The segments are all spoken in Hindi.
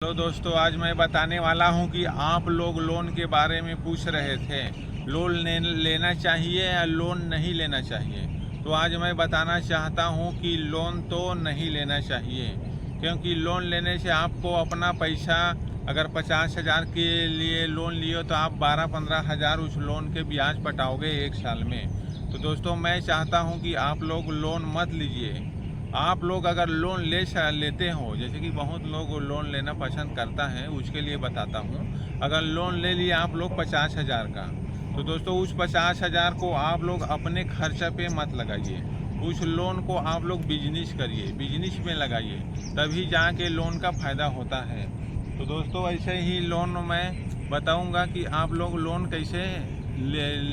तो दोस्तों आज मैं बताने वाला हूं कि आप लोग लोन के बारे में पूछ रहे थे। लोन लेना चाहिए या लोन नहीं लेना चाहिए। तो आज मैं बताना चाहता हूं कि लोन तो नहीं लेना चाहिए, क्योंकि लोन लेने से आपको अपना पैसा अगर 50,000 के लिए लोन लियो तो आप 12-15 हज़ार उस लोन के ब्याज पटाओगे 1 साल में। तो दोस्तों मैं चाहता हूं कि आप लोग लोन मत लीजिए। आप लोग अगर लोन लेते हो, जैसे कि बहुत लोग लोन लेना पसंद करता है, उसके लिए बताता हूँ। अगर लोन ले लिया आप लोग 50,000 का, तो दोस्तों उस 50,000 को आप लोग अपने खर्चा पे मत लगाइए। उस लोन को आप लोग बिजनेस करिए, बिजनेस में लगाइए, तभी जाके लोन का फ़ायदा होता है। तो दोस्तों ऐसे ही लोन मैं बताऊंगा कि आप लोग लोन कैसे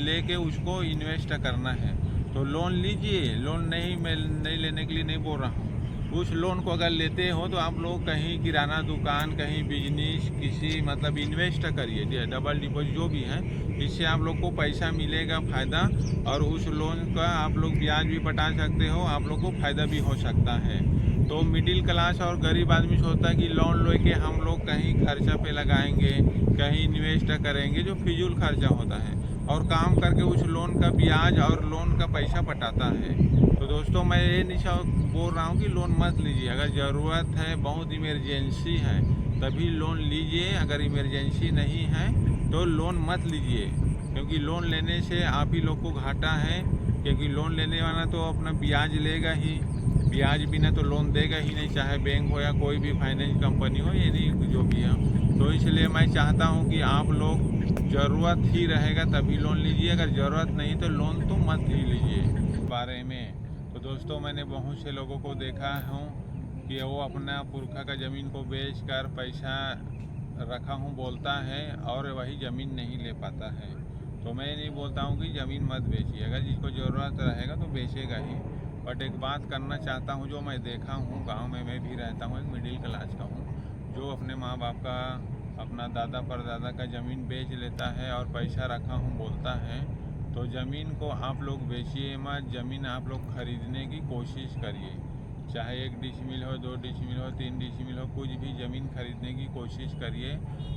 लेके उसको इन्वेस्ट करना है। तो लोन लीजिए। लोन मैं नहीं लेने के लिए नहीं बोल रहा हूँ। उस लोन को अगर लेते हो तो आप लोग कहीं किराना दुकान, कहीं बिजनेस, किसी मतलब इन्वेस्ट करिए, डबल डिपॉजिट जो भी है, इससे आप लोग को पैसा मिलेगा फ़ायदा, और उस लोन का आप लोग ब्याज भी पटा सकते हो, आप लोग को फ़ायदा भी हो सकता है। तो मिडिल क्लास और गरीब आदमी सोचता है कि लोन लेके हम लोग कहीं खर्चा पे लगाएंगे, कहीं इन्वेस्ट करेंगे, जो फिजूल खर्चा होता है, और काम करके उस लोन का ब्याज और लोन का पैसा पटाता है। तो दोस्तों मैं ये नहीं बोल रहा हूँ कि लोन मत लीजिए। अगर ज़रूरत है, बहुत इमरजेंसी है, तभी लोन लीजिए। अगर इमरजेंसी नहीं है तो लोन मत लीजिए, क्योंकि लोन लेने से आप ही लोग को घाटा है। क्योंकि लोन लेने वाला तो अपना ब्याज लेगा ही, ब्याज बिना तो लोन देगा ही नहीं, चाहे बैंक हो या कोई भी फाइनेंस कंपनी हो, ये नहीं जो भी है। तो इसलिए मैं चाहता हूँ कि आप लोग ज़रूरत ही रहेगा तभी लोन लीजिए, अगर ज़रूरत नहीं तो लोन तो मत ही लीजिए। बारे में तो दोस्तों मैंने बहुत से लोगों को देखा हूँ कि वो अपना पुरखा का ज़मीन को बेच कर पैसा रखा हूँ बोलता है, और वही ज़मीन नहीं ले पाता है। तो मैं नहीं बोलता हूँ कि ज़मीन मत बेचिए, अगर जिसको ज़रूरत रहेगा तो बेचेगा ही। बट एक बात करना चाहता हूँ, जो मैं देखा हूँ, गांव में मैं भी रहता हूँ, एक मिडिल क्लास का हूँ, जो अपने माँ बाप का, अपना दादा परदादा का ज़मीन बेच लेता है और पैसा रखा हूँ बोलता है। तो ज़मीन को आप लोग बेचिए मत, ज़मीन आप लोग खरीदने की कोशिश करिए। चाहे 1 डिसमिल हो, 2 डिसमिल हो, 3 डिसमिल हो, कुछ भी ज़मीन खरीदने की कोशिश करिए।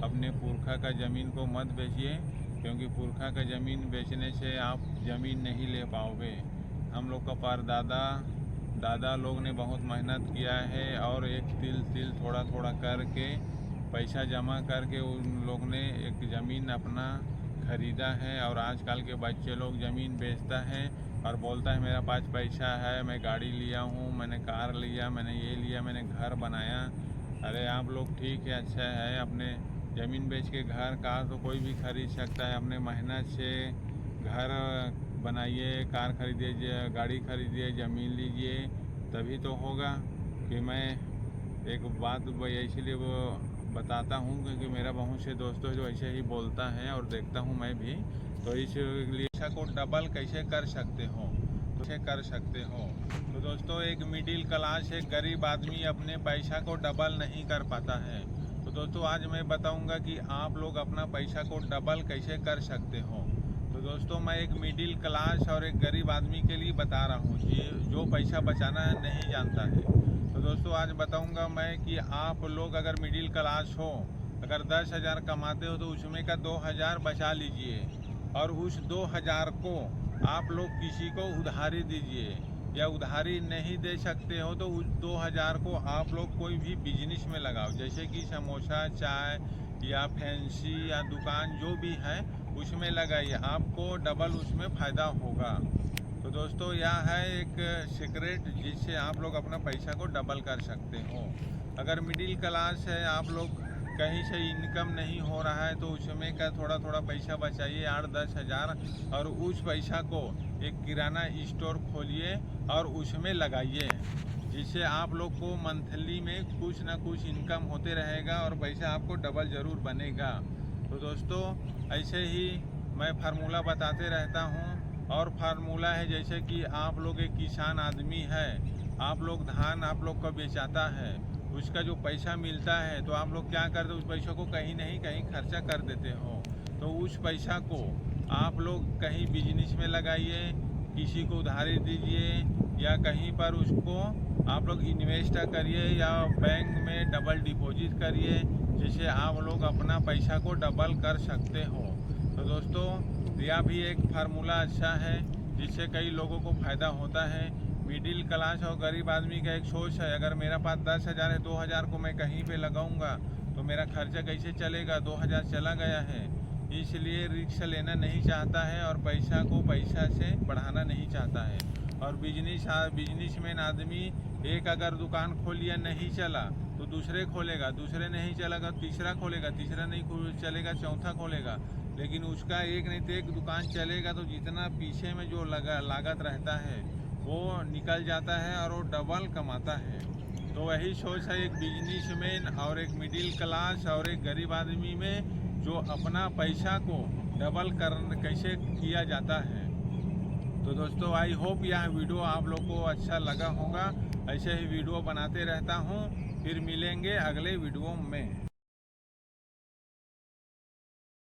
अपने पुरखा का ज़मीन को मत बेचिए, क्योंकि पुरखा का ज़मीन बेचने से आप ज़मीन नहीं ले पाओगे। हम लोग का परदादा दादा लोग ने बहुत मेहनत किया है, और एक तिल तिल थोड़ा थोड़ा करके पैसा जमा करके उन लोग ने एक ज़मीन अपना ख़रीदा है। और आजकल के बच्चे लोग ज़मीन बेचता है और बोलता है मेरा पास पैसा है, मैं गाड़ी लिया हूँ, मैंने कार लिया, मैंने ये लिया, मैंने घर बनाया। अरे आप लोग ठीक है, अच्छा है, अपने ज़मीन बेच के घर कार तो कोई भी खरीद सकता है। अपने मेहनत से घर बनाइए, कार खरीदिए, गाड़ी खरीदिए, ज़मीन लीजिए, तभी तो होगा। कि मैं एक बात इसीलिए वो बताता हूँ क्योंकि मेरा बहुत से दोस्तों जो ऐसे ही बोलता है और देखता हूँ मैं भी। तो इसलिए पैसा को डबल कैसे कर सकते हो, कैसे कर सकते हो। तो दोस्तों एक मिडिल क्लास, एक गरीब आदमी अपने पैसा को डबल नहीं कर पाता है। तो दोस्तों आज मैं बताऊंगा कि आप लोग अपना पैसा को डबल कैसे कर सकते हो। तो दोस्तों मैं एक मिडिल क्लास और एक गरीब आदमी के लिए बता रहा हूँ, जो पैसा बचाना नहीं जानता है। तो दोस्तों आज बताऊंगा मैं कि आप लोग अगर मिडिल क्लास हो, अगर 10,000 कमाते हो, तो उसमें का 2,000 बचा लीजिए, और उस 2,000 को आप लोग किसी को उधारी दीजिए। या उधारी नहीं दे सकते हो तो उस 2,000 को आप लोग कोई भी बिजनेस में लगाओ, जैसे कि समोसा, चाय या फैंसी या दुकान जो भी है उसमें लगाइए, आपको डबल उसमें फ़ायदा होगा। तो दोस्तों यह है एक सीक्रेट जिससे आप लोग अपना पैसा को डबल कर सकते हो। अगर मिडिल क्लास है, आप लोग कहीं से इनकम नहीं हो रहा है, तो उसमें का थोड़ा थोड़ा पैसा बचाइए, 8-10 हज़ार, और उस पैसा को एक किराना स्टोर खोलिए और उसमें लगाइए, जिससे आप लोग को मंथली में कुछ ना कुछ इनकम होते रहेगा और पैसा आपको डबल ज़रूर बनेगा। तो दोस्तों ऐसे ही मैं फार्मूला बताते रहता हूँ। और फार्मूला है जैसे कि आप लोग एक किसान आदमी है, आप लोग धान आप लोग का बेचाता है, उसका जो पैसा मिलता है तो आप लोग क्या करते हो, उस पैसों को कहीं नहीं कहीं खर्चा कर देते हो। तो उस पैसा को आप लोग कहीं बिजनेस में लगाइए, किसी को उधारी दीजिए, या कहीं पर उसको आप लोग इन्वेस्ट करिए या बैंक में डबल डिपॉजिट करिए, जिससे आप लोग अपना पैसा को डबल कर सकते हो। तो दोस्तों यह भी एक फार्मूला अच्छा है जिससे कई लोगों को फ़ायदा होता है। मिडिल क्लास और गरीब आदमी का एक सोच है, अगर मेरा पास 10,000 है, 2,000 को मैं कहीं पे लगाऊंगा तो मेरा खर्चा कैसे चलेगा, 2,000 चला गया है। इसलिए रिस्क लेना नहीं चाहता है और पैसा को पैसा से बढ़ाना नहीं चाहता है। और बिजनेसमैन आदमी एक अगर दुकान खोलिया नहीं चला तो दूसरे खोलेगा, दूसरे नहीं चलेगा तीसरा खोलेगा, तीसरा नहीं चलेगा चौथा खोलेगा। लेकिन उसका एक नहीं तो एक दुकान चलेगा तो जितना पीछे में जो लागत रहता है वो निकल जाता है और वो डबल कमाता है। तो वही सोच है एक बिजनेसमैन और एक मिडिल क्लास और एक गरीब आदमी में, जो अपना पैसा को डबल कैसे किया जाता है। तो दोस्तों आई होप यह वीडियो आप लोग को अच्छा लगा होगा। ऐसे ही वीडियो बनाते रहता हूँ, फिर मिलेंगे अगले वीडियो में।